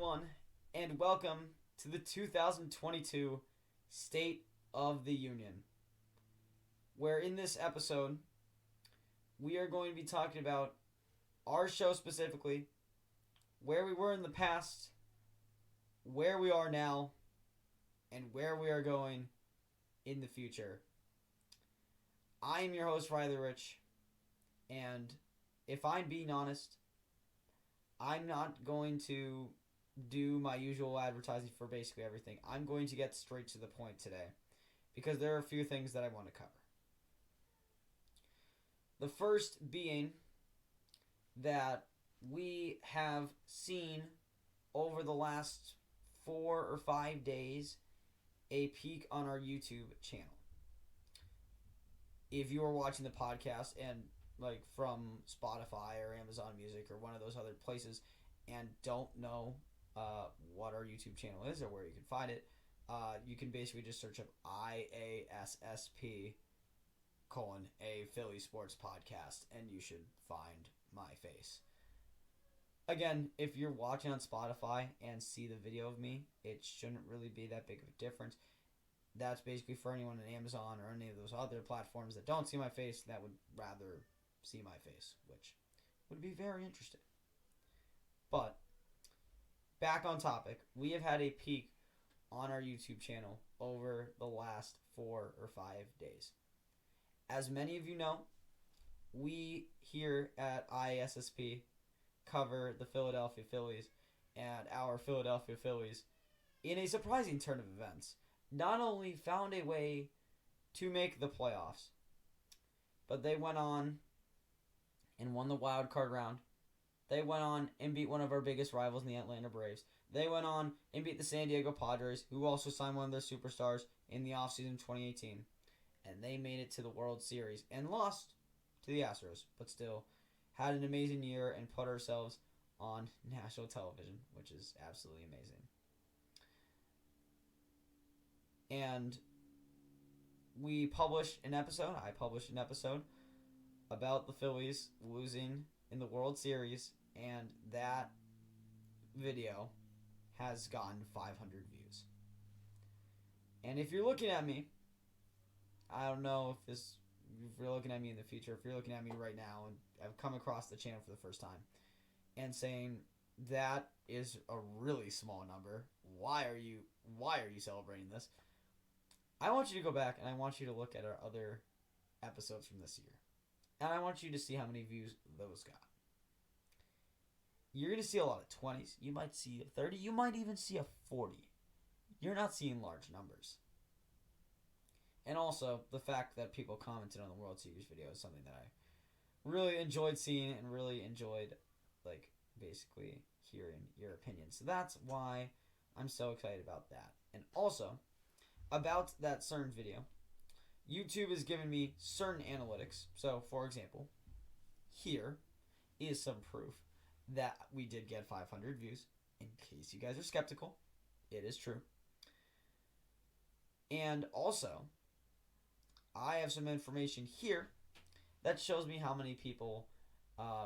everyone, and welcome to the 2022 State of the Union, where in this episode, we are going to be talking about our show specifically, where we were in the past, where we are now, and where we are going in the future. I am your host, Riley Rich, and if I'm being honest, I'm not going to do my usual advertising for basically everything. I'm going to get straight to the point today because there are a few things that I want to cover. The first being that we have seen over the last 4 or 5 days a peak on our YouTube channel. If you are watching the podcast and like from Spotify or Amazon Music or one of those other places and don't know what our YouTube channel is or where you can find it, you can basically just search up IASSP : a Philly Sports Podcast and you should find my face. Again, if you're watching on Spotify and see the video of me, it shouldn't really be that big of a difference. That's basically for anyone on Amazon or any of those other platforms that don't see my face that would rather see my face, which would be very interesting. But back on topic, we have had a peak on our YouTube channel over the last 4 or 5 days. As many of you know, we here at ISSP cover the Philadelphia Phillies, and our Philadelphia Phillies, in a surprising turn of events, not only found a way to make the playoffs, but they went on and won the wild card round. They went on and beat one of our biggest rivals in the Atlanta Braves. They went on and beat the San Diego Padres, who also signed one of their superstars in the offseason 2018. And they made it to the World Series and lost to the Astros, but still had an amazing year and put ourselves on national television, which is absolutely amazing. And I published an episode about the Phillies losing in the World Series, and that video has gotten 500 views. And if you're looking at me, I don't know if you're looking at me in the future, if you're looking at me right now and I've come across the channel for the first time and saying that is a really small number, why are you celebrating this? I want you to go back and I want you to look at our other episodes from this year. And I want you to see how many views those got. You're going to see a lot of 20s. You might see a 30. You might even see a 40. You're not seeing large numbers. And also, the fact that people commented on the World Series video is something that I really enjoyed seeing and really enjoyed, basically hearing your opinion. So that's why I'm so excited about that. And also, about that certain video, YouTube is giving me certain analytics. So, for example, here is some proof that we did get 500 views. In case you guys are skeptical, it is true. And also, I have some information here that shows me how many people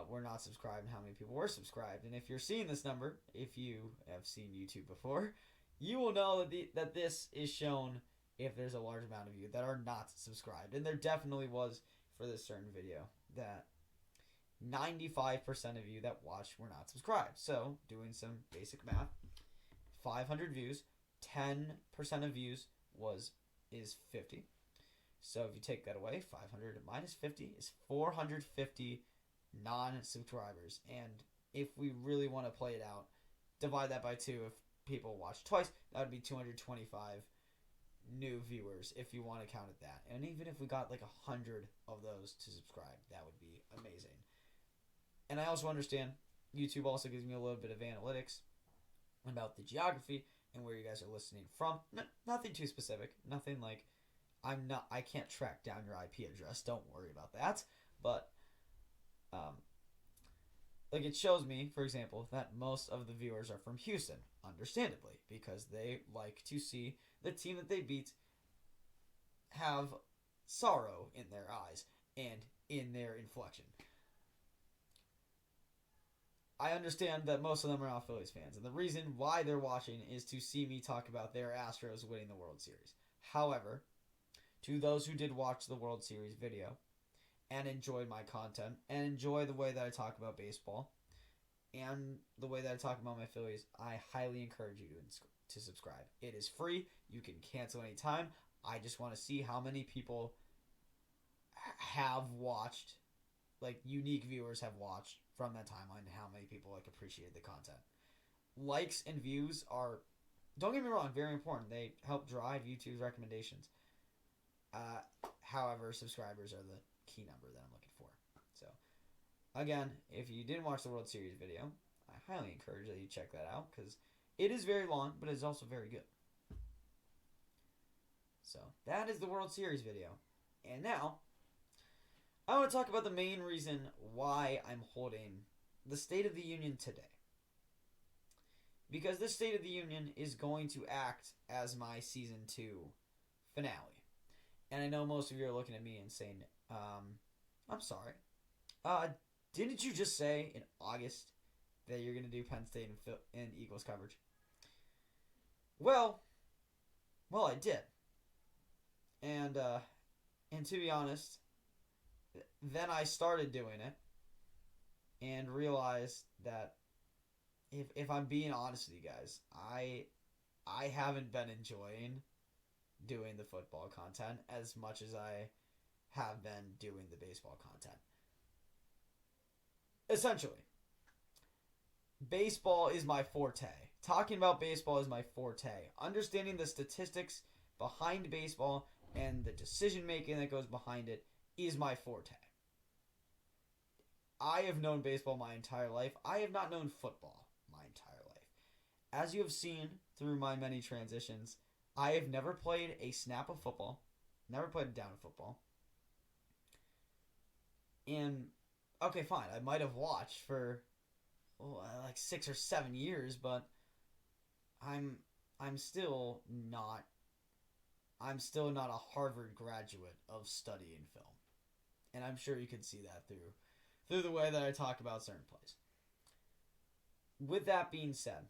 were not subscribed and how many people were subscribed. And if you're seeing this number, if you have seen YouTube before, you will know that this is shown if there's a large amount of you that are not subscribed. And there definitely was for this certain video that 95% of you that watched were not subscribed. So, doing some basic math, 500 views, 10% of views is 50. So if you take that away, 500 minus 50 is 450 non-subscribers. And if we really want to play it out, divide that by 2. If people watch twice, that would be 225 new viewers if you want to count it that. And even if we got 100 of those to subscribe, that would be amazing. And I also understand YouTube also gives me a little bit of analytics about the geography and where you guys are listening from. Nothing too specific. Nothing like I can't track down your IP address. Don't worry about that. But it shows me, for example, that most of the viewers are from Houston, understandably, because they like to see the team that they beat have sorrow in their eyes and in their inflection. I understand that most of them are not Phillies fans, and the reason why they're watching is to see me talk about their Astros winning the World Series. However, to those who did watch the World Series video and enjoyed my content and enjoy the way that I talk about baseball and the way that I talk about my Phillies, I highly encourage you to subscribe. It is free. You can cancel anytime. I just want to see how many people have watched, like unique viewers have watched from that timeline, and how many people like appreciated the content. Likes and views are, don't get me wrong, very important. They help drive YouTube's recommendations. However, subscribers are the key number that I'm looking for. So, again, if you didn't watch the World Series video, I highly encourage that you check that out because it is very long, but it's also very good. So, that is the World Series video. And now, I want to talk about the main reason why I'm holding the State of the Union today. Because this State of the Union is going to act as my Season 2 finale. And I know most of you are looking at me and saying, I'm sorry. Didn't you just say in August that you're going to do Penn State and Eagles coverage? Well, I did. And to be honest, then I started doing it and realized that if I'm being honest with you guys, I haven't been enjoying doing the football content as much as I have been doing the baseball content. Essentially, baseball is my forte. Talking about baseball is my forte. Understanding the statistics behind baseball and the decision making that goes behind it is my forte. I have known baseball my entire life. I have not known football my entire life. As you have seen through my many transitions, I have never played a snap of football, never played a down of football. And, okay, fine, I might have watched for like 6 or 7 years, but I'm still not a Harvard graduate of studying film. And I'm sure you can see that through the way that I talk about certain plays. With that being said,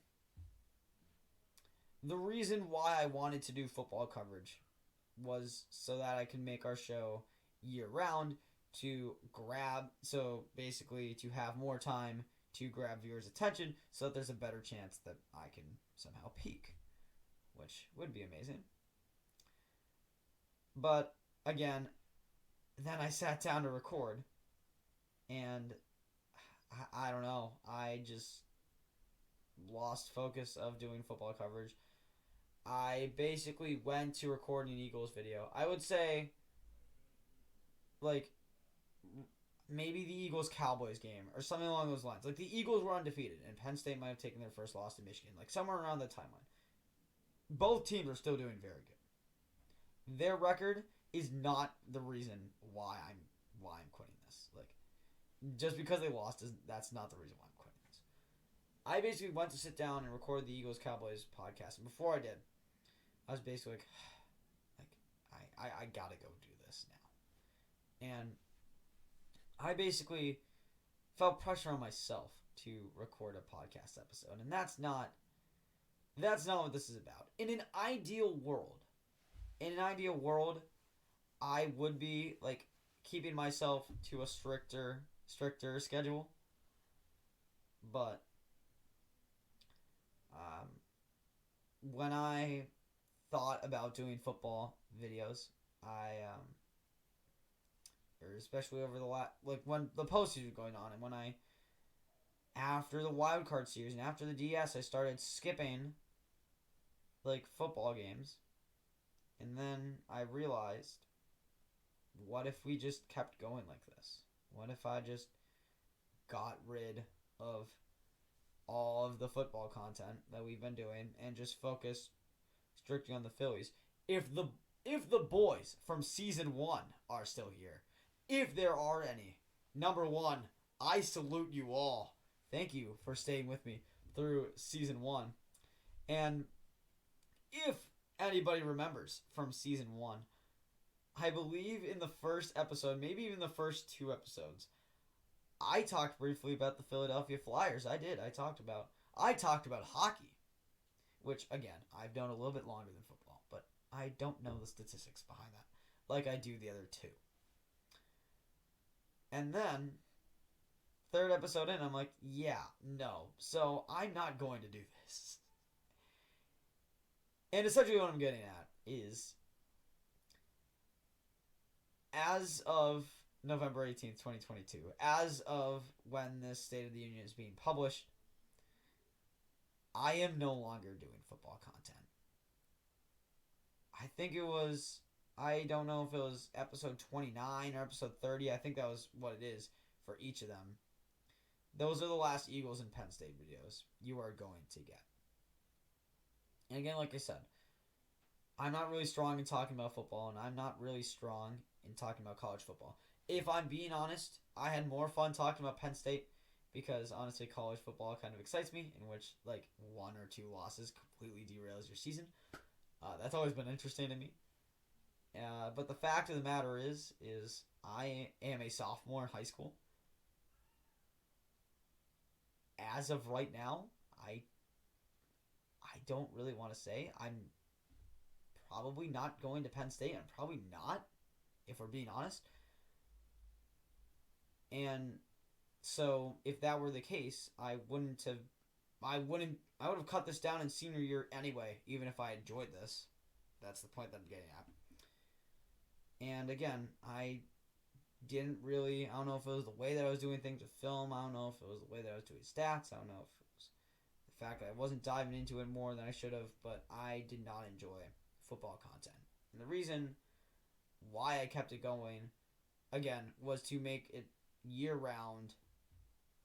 the reason why I wanted to do football coverage was so that I can make our show year-round to have more time to grab viewers' attention so that there's a better chance that I can somehow peak, which would be amazing. But, again, then I sat down to record, and I don't know, I just lost focus of doing football coverage. I basically went to record an Eagles video. I would say, like, maybe the Eagles-Cowboys game or something along those lines. Like, the Eagles were undefeated, and Penn State might have taken their first loss to Michigan. Like, somewhere around that timeline. Both teams are still doing very good. Their record is not the reason why I'm quitting this. Like, just because they lost, that's not the reason why I'm quitting this. I basically went to sit down and record the Eagles-Cowboys podcast, and before I did, I was basically like I gotta go do this now. And I basically felt pressure on myself to record a podcast episode, and that's not what this is about. In an ideal world, I would be like keeping myself to a stricter schedule, but when I thought about doing football videos, or especially over when the postseason was going on, and when after the wild card series and after the DS, I started skipping like football games, and then I realized, what if we just kept going like this? What if I just got rid of all of the football content that we've been doing and just focused strictly on the Phillies? If the boys from season 1 are still here, if there are any, number one, I salute you all. Thank you for staying with me through season 1. And if anybody remembers from season 1, I believe in the first episode, maybe even the first 2 episodes, I talked briefly about the Philadelphia Flyers. I did. I talked about hockey, which again I've known a little bit longer than football, but I don't know the statistics behind that like I do the other two. And then third episode in, I'm like, yeah, no. So I'm not going to do this. And essentially what I'm getting at is, as of November 18th, 2022, as of when this State of the Union is being published, I am no longer doing football content. I think it was, I don't know if it was episode 29 or episode 30. I think that was what it is for each of them. Those are the last Eagles and Penn State videos you are going to get. And again, like I said, I'm not really strong in talking about football, and I'm not really strong in talking about college football. If I'm being honest, I had more fun talking about Penn State because, honestly, college football kind of excites me, in which, like, 1 or 2 losses completely derails your season. That's always been interesting to me. But the fact of the matter is I am a sophomore in high school. As of right now, I don't really want to say. I'm probably not going to Penn State. I'm probably not, if we're being honest. And so if that were the case, I would have cut this down in senior year anyway, even if I enjoyed this. That's the point that I'm getting at. And again, I don't know if it was the way that I was doing things with film. I don't know if it was the way that I was doing stats. I don't know if it was the fact that I wasn't diving into it more than I should have, but I did not enjoy football content. And the reason why I kept it going, again, was to make it year-round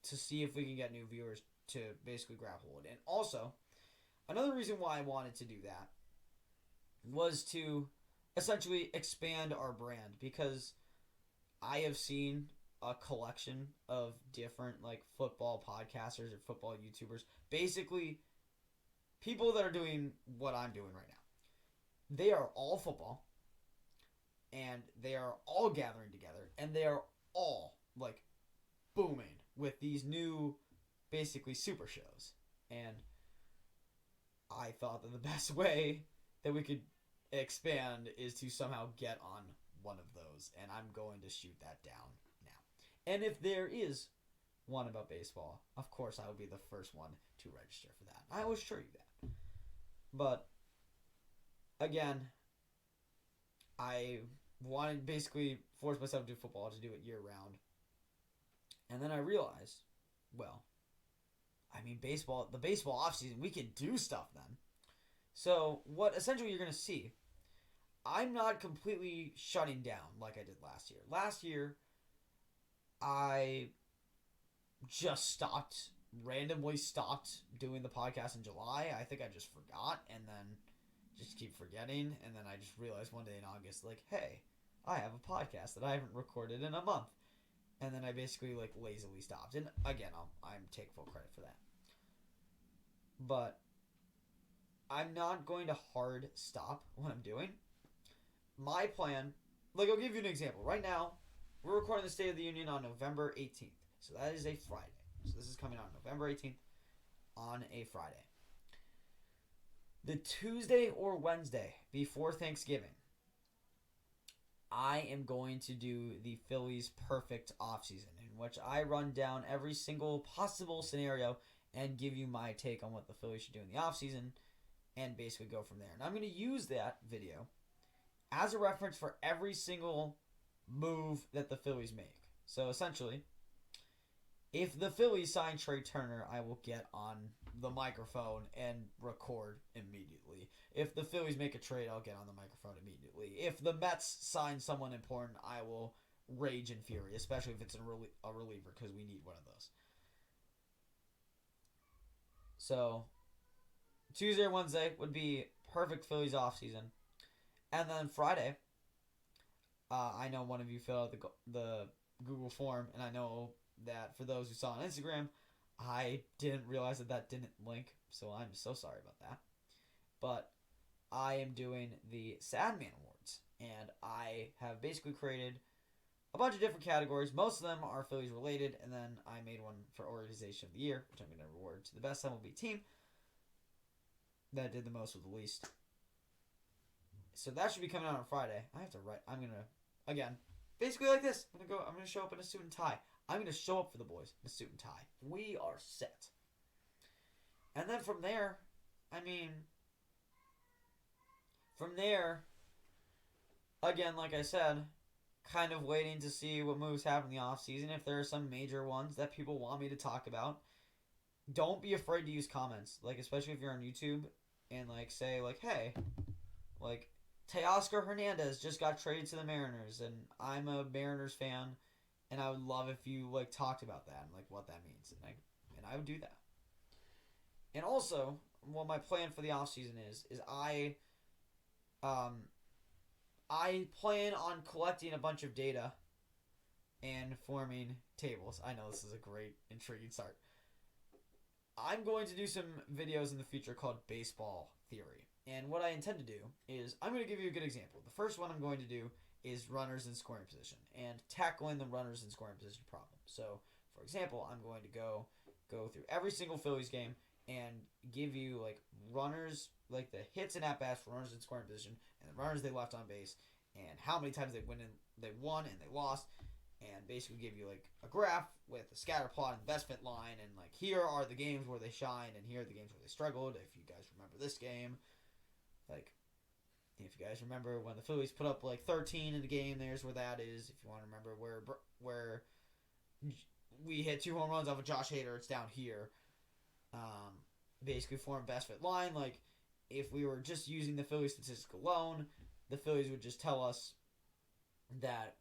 to see if we can get new viewers to basically grab hold. And also, another reason why I wanted to do that was to essentially expand our brand, because I have seen a collection of different like football podcasters or football YouTubers, basically people that are doing what I'm doing right now. They are all football, and they are all gathering together, and they are all like booming with these new basically super shows. And I thought that the best way that we could expand is to somehow get on one of those, and I'm going to shoot that down now. And if there is one about baseball, of course I will be the first one to register for that. I will assure you that. But again, I wanted basically force myself to do football, to do it year round. And then I realized, well, I mean, the baseball offseason, we can do stuff then. So what essentially you're going to see, I'm not completely shutting down like I did last year. Last year, I just randomly stopped doing the podcast in July. I think I just forgot, and then just keep forgetting, and then I just realized one day in August, like, hey, I have a podcast that I haven't recorded in a month. And then I basically like lazily stopped. And again, I'm take full credit for that. But I'm not going to hard stop what I'm doing. My plan, like, I'll give you an example. Right now, we're recording the State of the Union on November 18th. So that is a Friday. So this is coming out November 18th on a Friday. The Tuesday or Wednesday before Thanksgiving, I am going to do the Phillies' perfect offseason, in which I run down every single possible scenario and give you my take on what the Phillies should do in the offseason and basically go from there. And I'm going to use that video as a reference for every single move that the Phillies make. So essentially, if the Phillies sign Trey Turner, I will get on the microphone and record immediately. If the Phillies make a trade, I'll get on the microphone immediately. If the Mets sign someone important, I will rage and fury, especially if it's a reliever, because we need one of those. So, Tuesday or Wednesday would be perfect Phillies offseason. And then Friday, I know one of you filled out the Google form, and I know that for those who saw on Instagram, I didn't realize that didn't link, so I'm so sorry about that. But I am doing the Sadman Awards, and I have basically created a bunch of different categories. Most of them are Phillies related, and then I made one for Organization of the Year, which I'm going to reward to the best MLB team that did the most with the least. So that should be coming out on Friday. I have to write. I'm going to, again, basically like this. I'm going to show up in a suit and tie. I'm going to show up for the boys in a suit and tie. We are set. And then from there, again, like I said, kind of waiting to see what moves happen in the offseason. If there are some major ones that people want me to talk about, don't be afraid to use comments. Like, especially if you're on YouTube and, like, say, like, hey, like, Teoscar Hernandez just got traded to the Mariners, and I'm a Mariners fan, and I would love if you, like, talked about that and, like, what that means. And I would do that. And also, what my plan for the offseason is I plan on collecting a bunch of data and forming tables. I know this is a great, intriguing start. I'm going to do some videos in the future called Baseball Theory. And what I intend to do is, I'm going to give you a good example. The first one I'm going to do is runners in scoring position and tackling the runners in scoring position problem. So, for example, I'm going to go through every single Phillies game and give you, like, runners, like the hits and at-bats for runners in scoring position and the runners they left on base and how many times they won and they lost, and basically give you, like, a graph with a scatter plot and best fit line, and, like, here are the games where they shined and here are the games where they struggled. If you guys remember this game, like, if you guys remember when the Phillies put up, like, 13 in the game, there's where that is. If you want to remember where we hit 2 home runs off of Josh Hader, it's down here. Basically form best fit line. Like, if we were just using the Phillies statistic alone, the Phillies would just tell us that,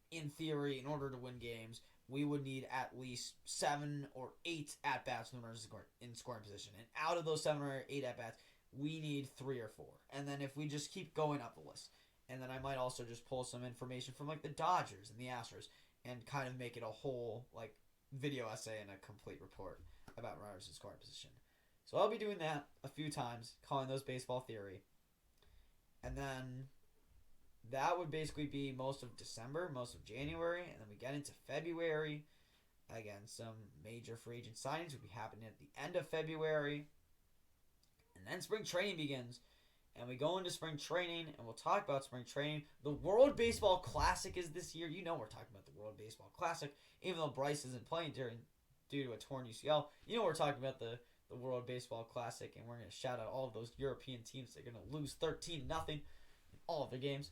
in theory, in order to win games, we would need at least 7 or 8 at-bats when runners in scoring position. And out of those 7 or 8 at-bats, we need 3 or 4. And then if we just keep going up the list. And then I might also just pull some information from, like, the Dodgers and the Astros and kind of make it a whole, like, video essay and a complete report about runners in scoring position. So I'll be doing that a few times, calling those Baseball Theory. And then that would basically be most of December, most of January, and then we get into February. Again, some major free agent signings will be happening at the end of February. And then spring training begins. And we go into spring training, and we'll talk about spring training. The World Baseball Classic is this year. You know we're talking about the World Baseball Classic. Even though Bryce isn't playing due to a torn UCL, you know we're talking about the World Baseball Classic, and we're going to shout out all of those European teams that are going to lose 13-0 in all of their games.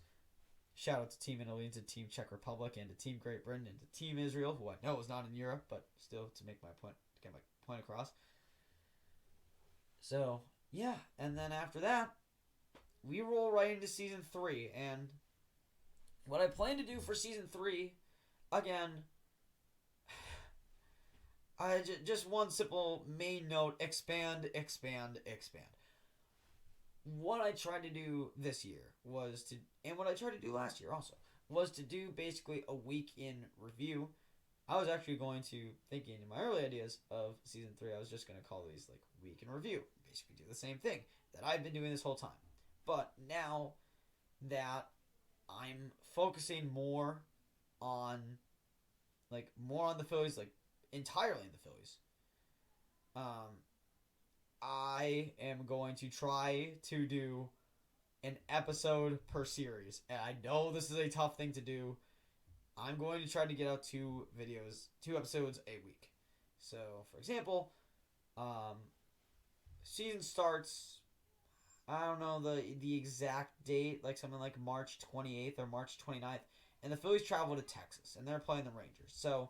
Shout out to Team Italy, and to Team Czech Republic, and to Team Great Britain, and to Team Israel, who I know is not in Europe, but still to make my point, to get my point across. So, yeah, and then after that, we roll right into Season 3, and what I plan to do for Season 3, again, just one simple main note: expand. What I tried to do this year was to, and what I tried to do last year also, was to do basically a week in review. I was actually thinking in my early ideas of Season 3, I was just going to call these, like, week in review. Basically do the same thing that I've been doing this whole time. But now that I'm focusing more on the Phillies, like, entirely in the Phillies, I am going to try to do an episode per series. And I know this is a tough thing to do. I'm going to try to get out 2 episodes a week. So, for example, season starts, I don't know the exact date, like something like March 28th or March 29th, and the Phillies travel to Texas, and they're playing the Rangers. So,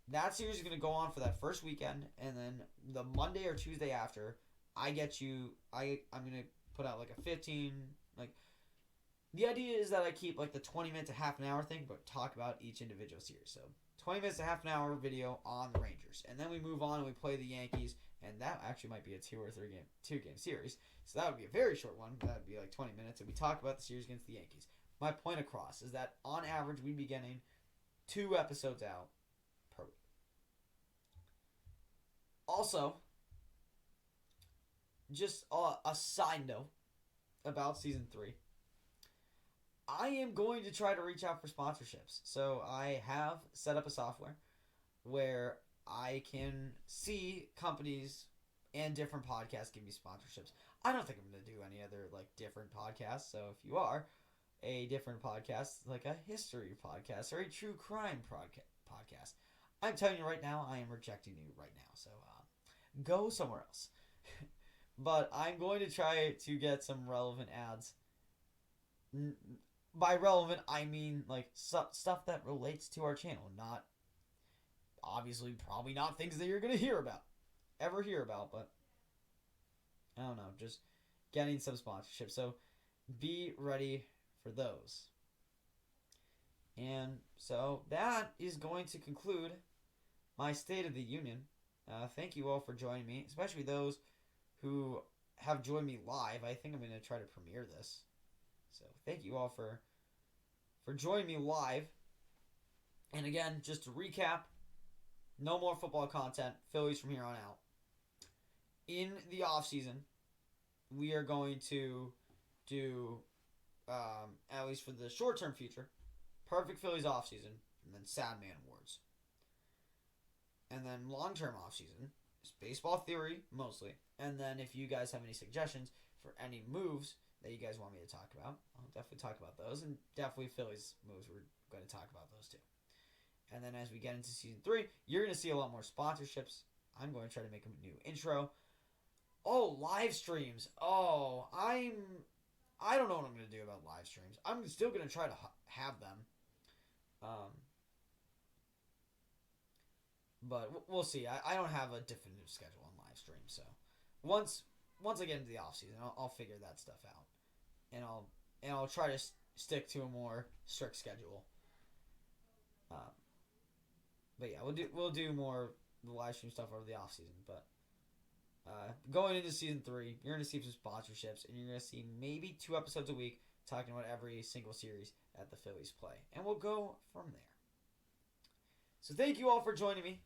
that series is going to go on for that first weekend, and then the Monday or Tuesday after, I'm going to put out, like, a 15, like, the idea is that I keep, like, the 20 minutes to half an hour thing, but talk about each individual series. So, 20 minutes to half an hour video on the Rangers. And then we move on and we play the Yankees, and that actually might be a 2 game series. So that would be a very short one. That would be like 20 minutes, and we talk about the series against the Yankees. My point across is that on average we'd be getting 2 episodes out per week. Also, just a side note about Season 3. I am going to try to reach out for sponsorships. So I have set up a software where I can see companies and different podcasts give me sponsorships. I don't think I'm going to do any other like different podcasts. So if you are a different podcast, like a history podcast or a true crime podcast, I'm telling you right now, I am rejecting you right now. So go somewhere else. But I'm going to try to get some relevant ads. By relevant, I mean like stuff that relates to our channel, not obviously probably not things that you're gonna ever hear about, but I don't know, just getting some sponsorship. So be ready for those. And so that is going to conclude my State of the Union. Thank you all for joining me, especially those who have joined me live. I think I'm going to try to premiere this. So thank you all for joining me live. And again, just to recap, no more football content, Phillies from here on out. In the offseason, we are going to do, at least for the short-term future, perfect Phillies offseason, and then Sad Man Awards. And then long-term offseason is baseball theory, mostly. And then if you guys have any suggestions for any moves that you guys want me to talk about, I'll definitely talk about those. And definitely Phillies moves, we're going to talk about those too. And then as we get into season 3, you're going to see a lot more sponsorships. I'm going to try to make a new intro. Oh, live streams. Oh, I don't know what I'm going to do about live streams. I'm still going to try to have them. But we'll see. I don't have a definitive schedule on live streams. So once I get into the off season, I'll figure that stuff out. And I'll try to stick to a more strict schedule. But yeah, we'll do more the live stream stuff over the off season. But going into season 3, you're gonna see some sponsorships, and you're gonna see maybe 2 episodes a week talking about every single series that the Phillies play, and we'll go from there. So thank you all for joining me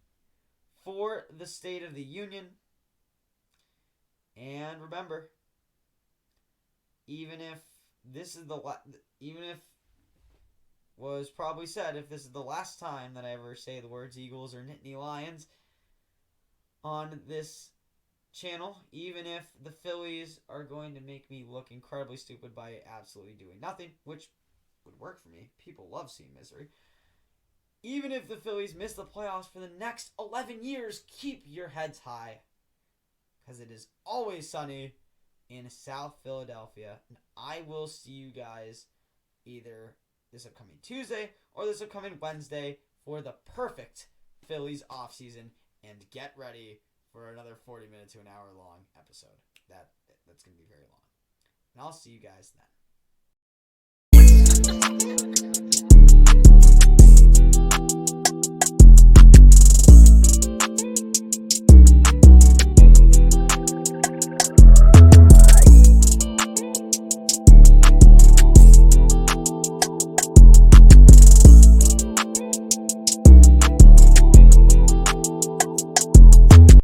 for the State of the Union. And remember, even if this is even if was probably said, if this is the last time that I ever say the words Eagles or Nittany Lions on this channel, even if the Phillies are going to make me look incredibly stupid by absolutely doing nothing, which would work for me. People love seeing misery. Even if the Phillies miss the playoffs for the next 11 years, keep your heads high, because it is always sunny in South Philadelphia. And I will see you guys either this upcoming Tuesday or this upcoming Wednesday for the perfect Phillies offseason, and get ready for another 40 minute to an hour long episode. That's going to be very long. And I'll see you guys then.